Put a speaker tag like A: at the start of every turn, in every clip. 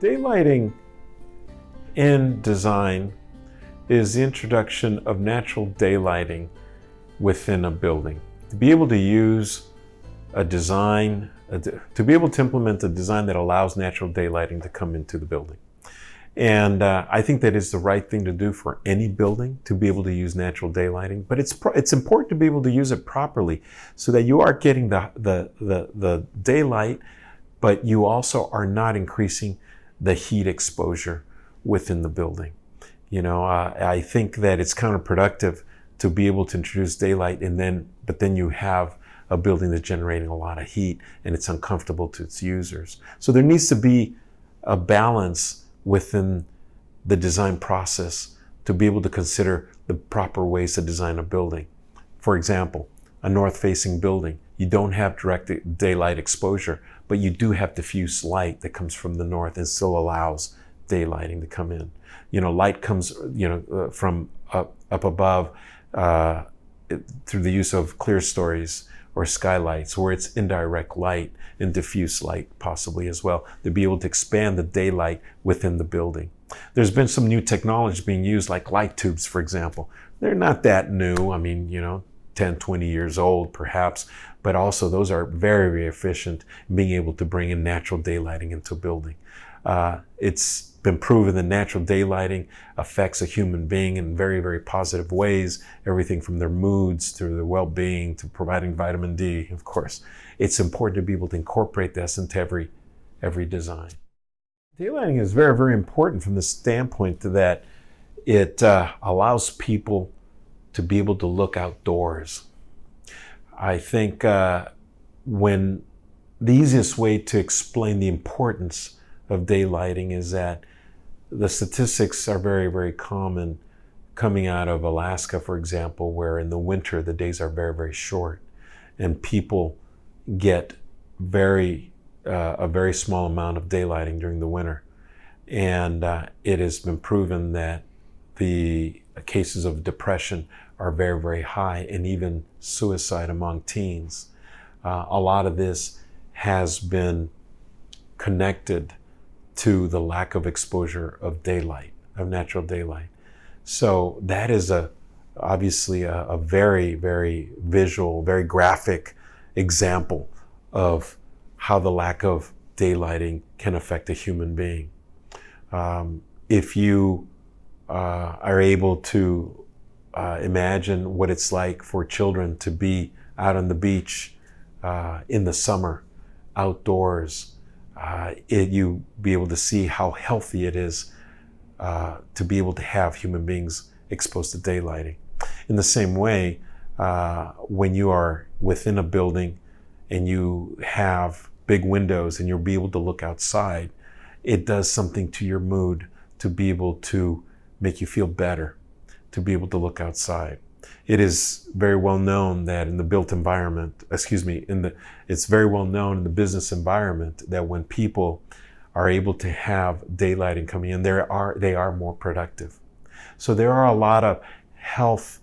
A: Daylighting in design is the introduction of natural daylighting within a building. To be able to use a design, to be able to implement a design that allows natural daylighting to come into the building. And I think that is the right thing to do for any building, to be able to use natural daylighting. But it's important to be able to use it properly so that you are getting the daylight, but you also are not increasing the heat exposure within the building. You know, I think that it's counterproductive to be able to introduce daylight but then you have a building that's generating a lot of heat and it's uncomfortable to its users. So there needs to be a balance within the design process to be able to consider the proper ways to design a building. For example, a north-facing building, you don't have direct daylight exposure, but you do have diffuse light that comes from the north and still allows daylighting to come in. You know, light comes, from up above through the use of clear stories or skylights, where it's indirect light and diffuse light possibly as well, to be able to expand the daylight within the building. There's been some new technology being used, like light tubes, for example. They're not that new. I mean, 10, 20 years old perhaps, but also those are very, very efficient in being able to bring in natural daylighting into a building. It's been proven that natural daylighting affects a human being in very, very positive ways, everything from their moods to their well-being to providing vitamin D, of course. It's important to be able to incorporate this into every design. Daylighting is very, very important from the standpoint that it allows people to be able to look outdoors. I think when the easiest way to explain the importance of daylighting is that the statistics are very, very common coming out of Alaska, for example, where in the winter the days are very, very short and people get a very small amount of daylighting during the winter. And it has been proven that the cases of depression are very, very high, and even suicide among teens. A lot of this has been connected to the lack of exposure of daylight, of natural daylight. So that is obviously a very, very visual, very graphic example of how the lack of daylighting can affect a human being. If you are able to imagine what it's like for children to be out on the beach in the summer, outdoors, you be able to see how healthy it is to be able to have human beings exposed to daylighting. In the same way, when you are within a building and you have big windows and you'll be able to look outside, it does something to your mood to be able to make you feel better, to be able to look outside. It is very well known that in the built environment, it's very well known in the business environment that when people are able to have daylighting coming in, they are more productive. So there are a lot of health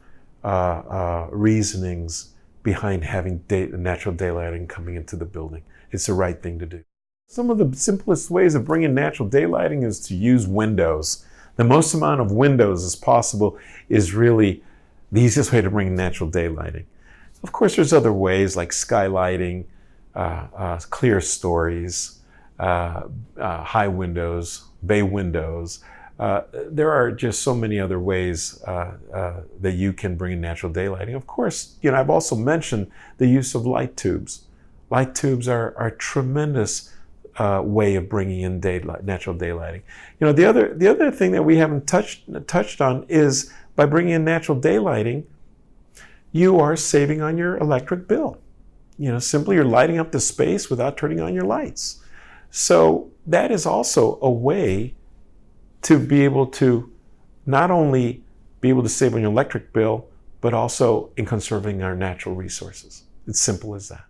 A: reasonings behind having natural daylighting coming into the building. It's the right thing to do. Some of the simplest ways of bringing natural daylighting is to use windows. The most amount of windows as possible is really the easiest way to bring natural daylighting. Of course, there's other ways like skylighting, clear stories, high windows, bay windows. There are just so many other ways that you can bring in natural daylighting. Of course, I've also mentioned the use of light tubes. Light tubes are a tremendous way of bringing in natural daylighting. The other thing that we haven't touched on is by bringing in natural daylighting, you are saving on your electric bill. Simply you're lighting up the space without turning on your lights. So that is also a way to be able to not only be able to save on your electric bill, but also in conserving our natural resources. It's simple as that.